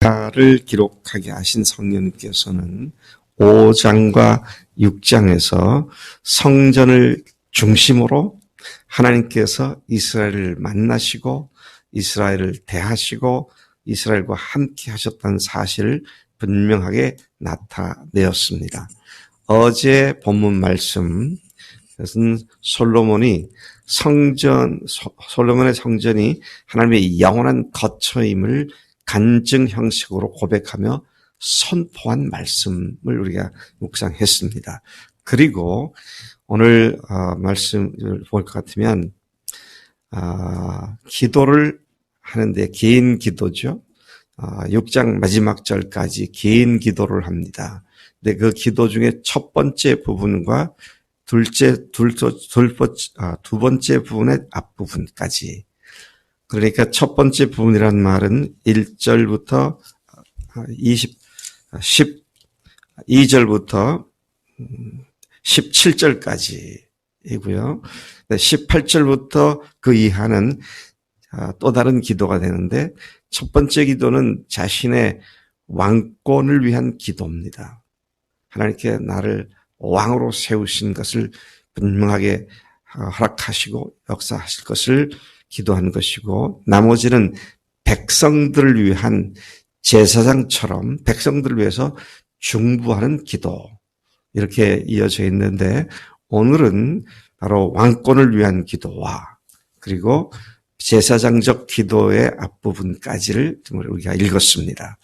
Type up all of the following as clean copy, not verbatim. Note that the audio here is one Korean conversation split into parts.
를 기록하게 하신 성령님께서는 5장과 6장에서 성전을 중심으로 하나님께서 이스라엘을 만나시고 이스라엘을 대하시고 이스라엘과 함께 하셨다는 사실을 분명하게 나타내었습니다. 어제 본문 말씀, 그것은 솔로몬의 성전이 하나님의 영원한 거처임을 간증 형식으로 고백하며 선포한 말씀을 우리가 묵상했습니다. 그리고 오늘 말씀을 볼 것 같으면 기도를 하는데 개인 기도죠. 6장 마지막 절까지 개인 기도를 합니다. 근데 그 기도 중에 첫 번째 부분과 두 번째 부분의 앞부분까지, 그러니까 첫 번째 부분이란 말은 1절부터 12절부터 17절까지이고요. 18절부터 그 이하는 또 다른 기도가 되는데, 첫 번째 기도는 자신의 왕권을 위한 기도입니다. 하나님께 나를 왕으로 세우신 것을 분명하게 허락하시고 역사하실 것을 기도한 것이고, 나머지는 백성들을 위한 제사장처럼 백성들을 위해서 중보하는 기도, 이렇게 이어져 있는데, 오늘은 바로 왕권을 위한 기도와 그리고 제사장적 기도의 앞부분까지를 우리가 읽었습니다.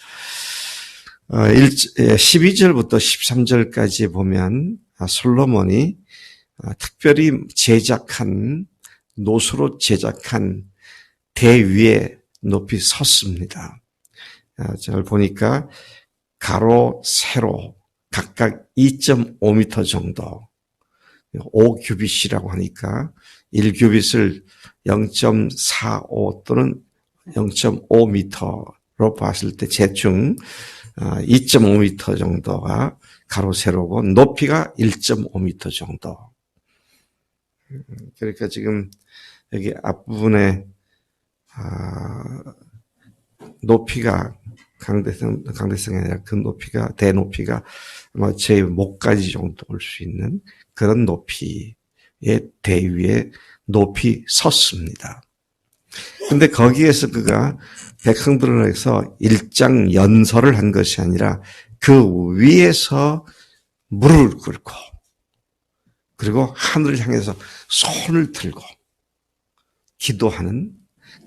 12절부터 13절까지 보면 솔로몬이 특별히 노수로 제작한 대 위에 높이 섰습니다. 저를 보니까 가로, 세로 각각 2.5m 정도, 5규빗이라고 하니까 1규빗을 0.45 또는 0.5m로 봤을 때 대충 2.5m 정도가 가로, 세로고 높이가 1.5m 정도. 그러니까 지금 여기 앞부분에 높이가 강대성이 아니라 그 높이가, 대높이가 아마 제 목까지 정도 올 수 있는 그런 높이의 대 위에 높이 섰습니다. 근데 거기에서 그가 백성들을 위해서 일장 연설을 한 것이 아니라 그 위에서 무릎을 꿇고 그리고 하늘을 향해서 손을 들고 기도하는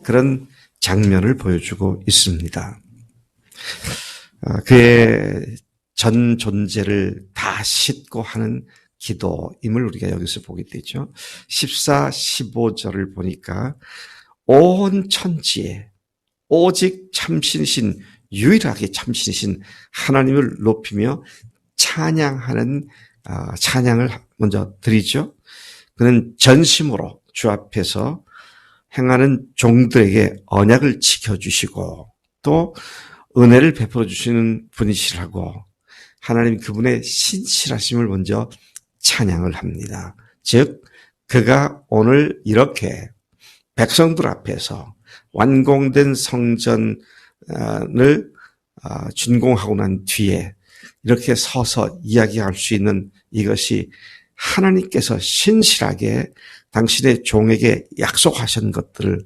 그런 장면을 보여주고 있습니다. 그의 전 존재를 다 싣고 하는 기도임을 우리가 여기서 보게 되죠. 14, 15절을 보니까 온 천지에 오직 참신이신, 유일하게 참신이신 하나님을 높이며 찬양하는 찬양을 먼저 드리죠. 그는 전심으로 주 앞에서 행하는 종들에게 언약을 지켜주시고 또 은혜를 베풀어 주시는 분이시라고 하나님 그분의 신실하심을 먼저 찬양을 합니다. 즉 그가 오늘 이렇게 백성들 앞에서 완공된 성전을 준공하고 난 뒤에 이렇게 서서 이야기할 수 있는 이것이 하나님께서 신실하게 당신의 종에게 약속하신 것들을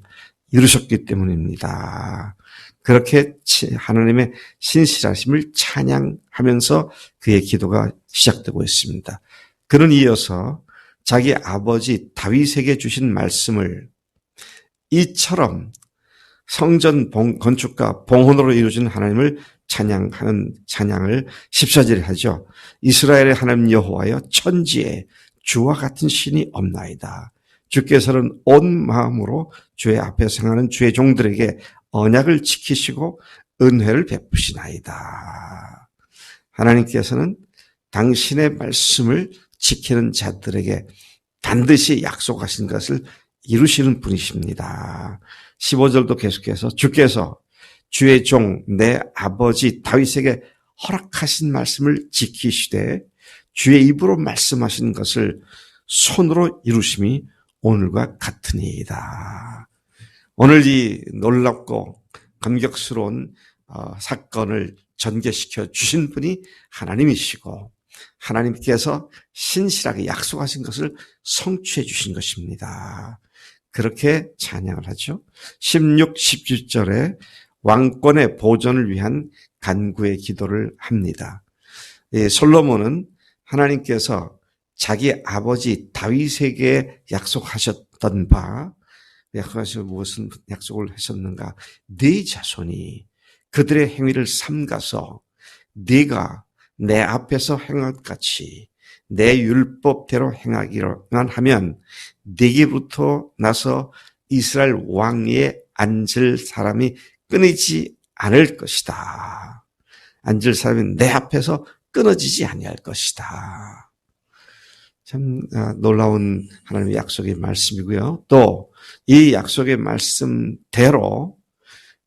이루셨기 때문입니다. 그렇게 하나님의 신실하심을 찬양하면서 그의 기도가 시작되고 있습니다. 그는 이어서 자기 아버지 다윗에게 주신 말씀을 이처럼 성전 건축과 봉헌으로 이루어진 하나님을 찬양하는 찬양을 14절에 하죠. 이스라엘의 하나님 여호와여, 천지에 주와 같은 신이 없나이다. 주께서는 온 마음으로 주의 앞에서 행하는 주의 종들에게 언약을 지키시고 은혜를 베푸시나이다. 하나님께서는 당신의 말씀을 지키는 자들에게 반드시 약속하신 것을 이루시는 분이십니다. 15절도 계속해서 주께서 주의 종 내 아버지 다윗에게 허락하신 말씀을 지키시되 주의 입으로 말씀하신 것을 손으로 이루심이 오늘과 같으니이다. 오늘 이 놀랍고 감격스러운 사건을 전개시켜 주신 분이 하나님이시고 하나님께서 신실하게 약속하신 것을 성취해 주신 것입니다. 그렇게 찬양을 하죠. 16, 17절에 왕권의 보존을 위한 간구의 기도를 합니다. 솔로몬은 하나님께서 자기 아버지 다윗에게 약속하셨던 바, 약속하시고 무슨 약속을 하셨는가? 네 자손이 그들의 행위를 삼가서 네가 내 앞에서 행한 것 같이 내 율법대로 행하기로만 하면 네게부터 나서 이스라엘 왕위에 앉을 사람이 끊이지 않을 것이다. 앉을 사람이 내 앞에서 끊어지지 아니할 것이다. 참 놀라운 하나님의 약속의 말씀이고요. 또 이 약속의 말씀대로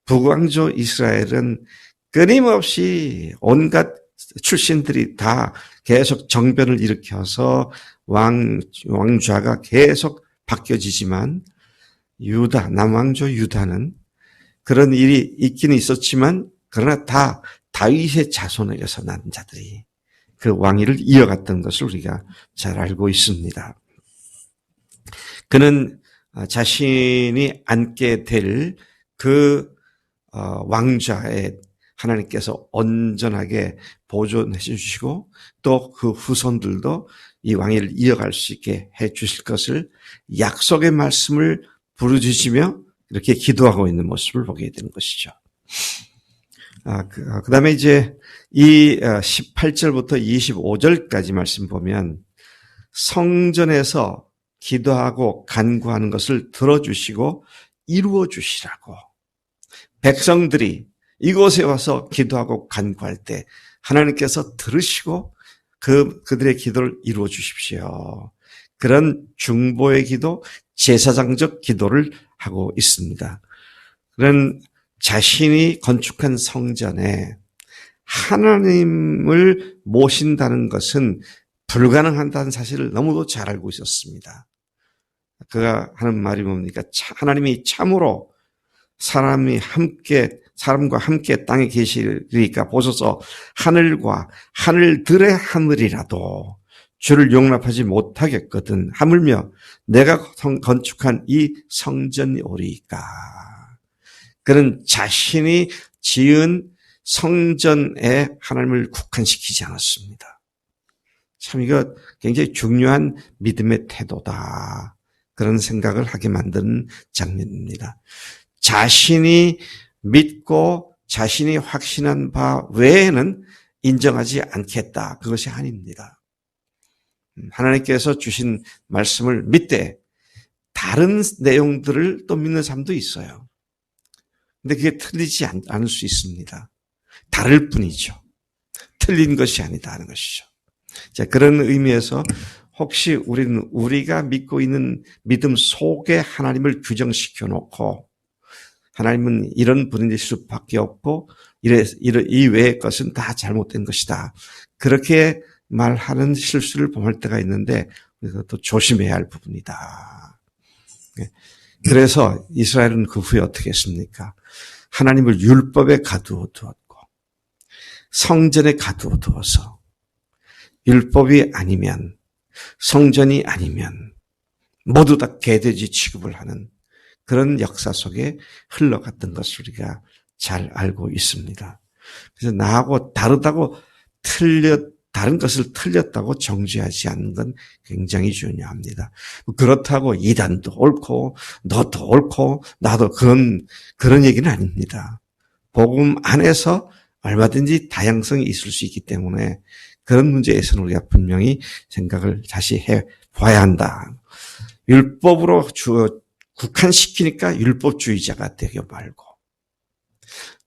북왕조 이스라엘은 끊임없이 온갖 출신들이 다 계속 정변을 일으켜서 왕좌가 계속 바뀌어지지만 유다, 남왕조 유다는 그런 일이 있기는 있었지만 그러나 다 다윗의 자손에게서 난 자들이 그 왕위를 이어갔던 것을 우리가 잘 알고 있습니다. 그는 자신이 앉게 될 그 왕좌에 하나님께서 온전하게 보존해 주시고 또 그 후손들도 이 왕위를 이어갈 수 있게 해 주실 것을 약속의 말씀을 부르짖으며 이렇게 기도하고 있는 모습을 보게 되는 것이죠. 그 다음에 이제 이 18절부터 25절까지 말씀 보면 성전에서 기도하고 간구하는 것을 들어주시고 이루어 주시라고 백성들이 이곳에 와서 기도하고 간구할 때 하나님께서 들으시고 그들의 기도를 이루어 주십시오. 그런 중보의 기도, 제사장적 기도를 하고 있습니다. 그런 자신이 건축한 성전에 하나님을 모신다는 것은 불가능한다는 사실을 너무도 잘 알고 있었습니다. 그가 하는 말이 뭡니까? 하나님이 참으로 사람과 함께 땅에 계시리까 보소서 하늘과 하늘들의 하늘이라도 주를 용납하지 못하겠거든. 하물며 내가 건축한 이 성전이 오리이까. 그는 자신이 지은 성전에 하나님을 국한시키지 않았습니다. 참 이거 굉장히 중요한 믿음의 태도다. 그런 생각을 하게 만드는 장면입니다. 자신이 믿고 자신이 확신한 바 외에는 인정하지 않겠다. 그것이 아닙니다. 하나님께서 주신 말씀을 믿되 다른 내용들을 또 믿는 사람도 있어요. 근데 그게 틀리지 않을 수 있습니다. 다를 뿐이죠. 틀린 것이 아니다 하는 것이죠. 자, 그런 의미에서 혹시 우리가 믿고 있는 믿음 속에 하나님을 규정시켜 놓고 하나님은 이런 분이실 수밖에 없고 이 외의 것은 다 잘못된 것이다. 그렇게 말하는 실수를 범할 때가 있는데 그것도 조심해야 할 부분이다. 그래서 이스라엘은 그 후에 어떻게 했습니까? 하나님을 율법에 가두어 두었고 성전에 가두어 두어서 율법이 아니면 성전이 아니면 모두 다 개돼지 취급을 하는 그런 역사 속에 흘러갔던 것을 우리가 잘 알고 있습니다. 그래서 나하고 다르다고 다른 것을 틀렸다고 정죄하지 않는 건 굉장히 중요합니다. 그렇다고 이단도 옳고 너도 옳고 나도 그런 얘기는 아닙니다. 복음 안에서 얼마든지 다양성이 있을 수 있기 때문에 그런 문제에서는 우리가 분명히 생각을 다시 해봐야 한다. 율법으로 국한시키니까 율법주의자가 되게 말고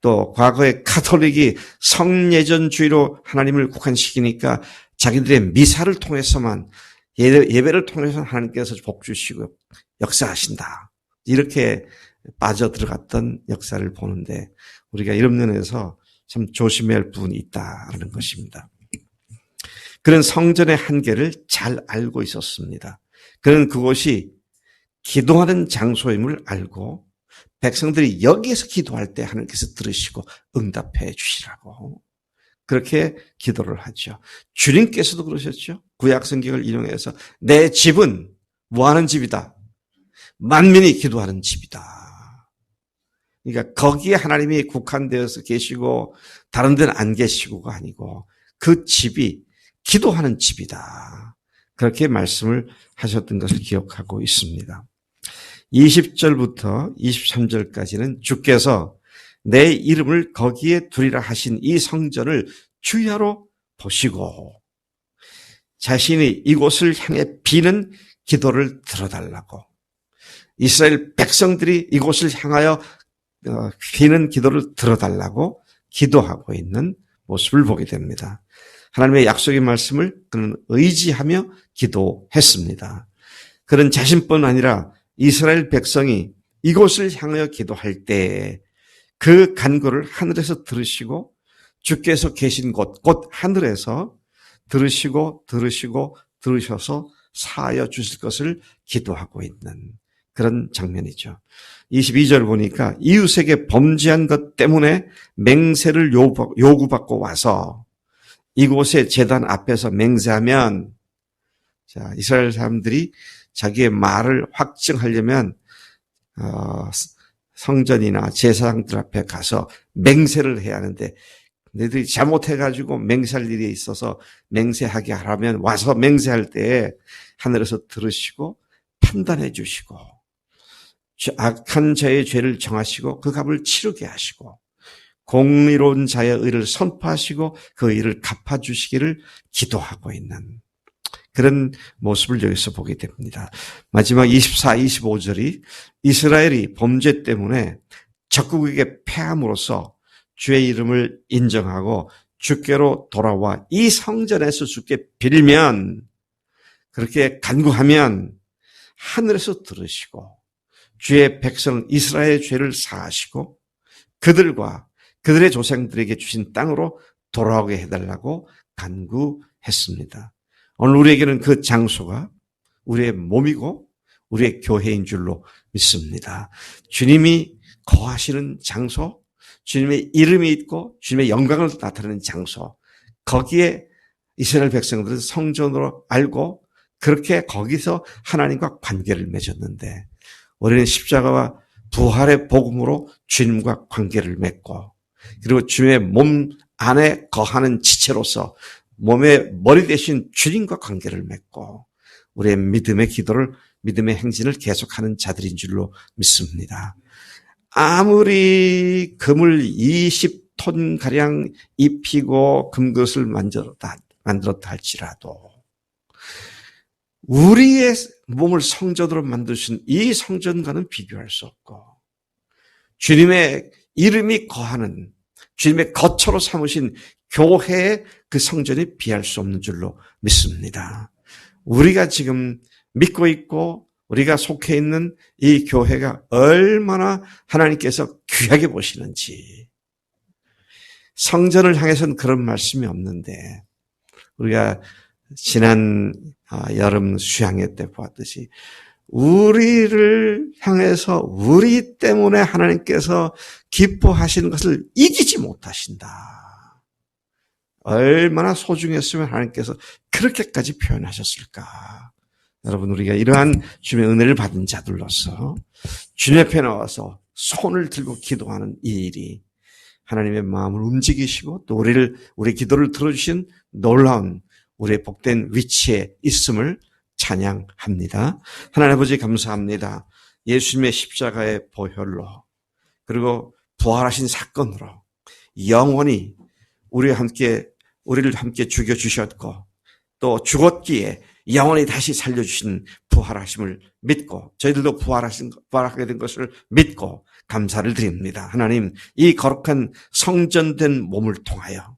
또 과거에 카톨릭이 성예전주의로 하나님을 국한시키니까 자기들의 미사를 통해서만 예배를 통해서 하나님께서 복 주시고 역사하신다. 이렇게 빠져들어갔던 역사를 보는데 우리가 이런 면에서 참 조심해야 할 부분이 있다는 것입니다. 그런 성전의 한계를 잘 알고 있었습니다. 그는 그곳이 기도하는 장소임을 알고 백성들이 여기에서 기도할 때 하나님께서 들으시고 응답해 주시라고 그렇게 기도를 하죠. 주님께서도 그러셨죠. 구약 성경을 인용해서 내 집은 뭐하는 집이다? 만민이 기도하는 집이다. 그러니까 거기에 하나님이 국한되어서 계시고 다른 데는 안 계시고가 아니고 그 집이 기도하는 집이다. 그렇게 말씀을 하셨던 것을 기억하고 있습니다. 20절부터 23절까지는 주께서 내 이름을 거기에 두리라 하신 이 성전을 주야로 보시고 자신이 이곳을 향해 비는 기도를 들어달라고 이스라엘 백성들이 이곳을 향하여 비는 기도를 들어달라고 기도하고 있는 모습을 보게 됩니다. 하나님의 약속의 말씀을 그는 의지하며 기도했습니다. 그는 자신뿐 아니라 이스라엘 백성이 이곳을 향하여 기도할 때 그 간구를 하늘에서 들으시고 주께서 계신 곳, 곧 하늘에서 들으셔서 사하여 주실 것을 기도하고 있는 그런 장면이죠. 22절 보니까 이웃에게 범죄한 것 때문에 맹세를 요구받고 와서 이곳의 제단 앞에서 맹세하면 자, 이스라엘 사람들이 자기의 말을 확증하려면 성전이나 제사장들 앞에 가서 맹세를 해야 하는데 너희들이 잘못해가지고 맹세할 일이 있어서 맹세하게 하라면 와서 맹세할 때에 하늘에서 들으시고 판단해 주시고 악한 자의 죄를 정하시고 그 값을 치르게 하시고 공의로운 자의 의를 선포하시고 그 의를 갚아주시기를 기도하고 있는 그런 모습을 여기서 보게 됩니다. 마지막 24, 25절이 이스라엘이 범죄 때문에 적국에게 패함으로써 주의 이름을 인정하고 주께로 돌아와 이 성전에서 주께 빌면 그렇게 간구하면 하늘에서 들으시고 주의 백성 이스라엘의 죄를 사하시고 그들과 그들의 조상들에게 주신 땅으로 돌아오게 해달라고 간구했습니다. 오늘 우리에게는 그 장소가 우리의 몸이고 우리의 교회인 줄로 믿습니다. 주님이 거하시는 장소, 주님의 이름이 있고 주님의 영광을 나타내는 장소, 거기에 이스라엘 백성들은 성전으로 알고 그렇게 거기서 하나님과 관계를 맺었는데 우리는 십자가와 부활의 복음으로 주님과 관계를 맺고 그리고 주님의 몸 안에 거하는 지체로서 몸의 머리 대신 주님과 관계를 맺고 우리의 믿음의 기도를 믿음의 행진을 계속하는 자들인 줄로 믿습니다. 아무리 금을 20톤가량 입히고 금그릇을 만들었다 할지라도 우리의 몸을 성전으로 만드신 이 성전과는 비교할 수 없고 주님의 이름이 거하는 주님의 거처로 삼으신 교회의 그 성전이 비할 수 없는 줄로 믿습니다. 우리가 지금 믿고 있고 우리가 속해 있는 이 교회가 얼마나 하나님께서 귀하게 보시는지 성전을 향해서는 그런 말씀이 없는데 우리가 지난 여름 수양회 때 보았듯이 우리를 향해서 우리 때문에 하나님께서 기뻐하시는 것을 이기지 못하신다. 얼마나 소중했으면 하나님께서 그렇게까지 표현하셨을까. 여러분 우리가 이러한 주님의 은혜를 받은 자들로서 주님 앞에 나와서 손을 들고 기도하는 이 일이 하나님의 마음을 움직이시고 또 우리 기도를 들어주신 놀라운 우리의 복된 위치에 있음을 찬양합니다. 하나님 아버지 감사합니다. 예수님의 십자가의 보혈로 그리고 부활하신 사건으로 영원히 우리를 함께 죽여주셨고 또 죽었기에 영원히 다시 살려주신 부활하심을 믿고 저희들도 부활하게 된 것을 믿고 감사를 드립니다. 하나님 이 거룩한 성전된 몸을 통하여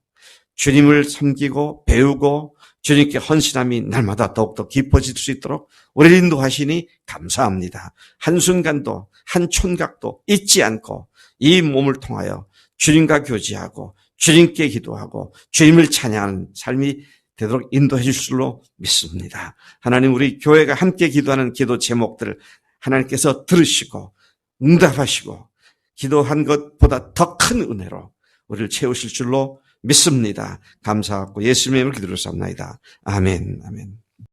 주님을 섬기고 배우고 주님께 헌신함이 날마다 더욱더 깊어질 수 있도록 우리를 인도하시니 감사합니다. 한순간도 한 촌각도 잊지 않고 이 몸을 통하여 주님과 교제하고 주님께 기도하고 주님을 찬양하는 삶이 되도록 인도해 주실 줄로 믿습니다. 하나님 우리 교회가 함께 기도하는 기도 제목들을 하나님께서 들으시고 응답하시고 기도한 것보다 더 큰 은혜로 우리를 채우실 줄로 믿습니다. 감사하고 예수님의 이름으로 기도를 쌉나이다. 아멘. 아멘.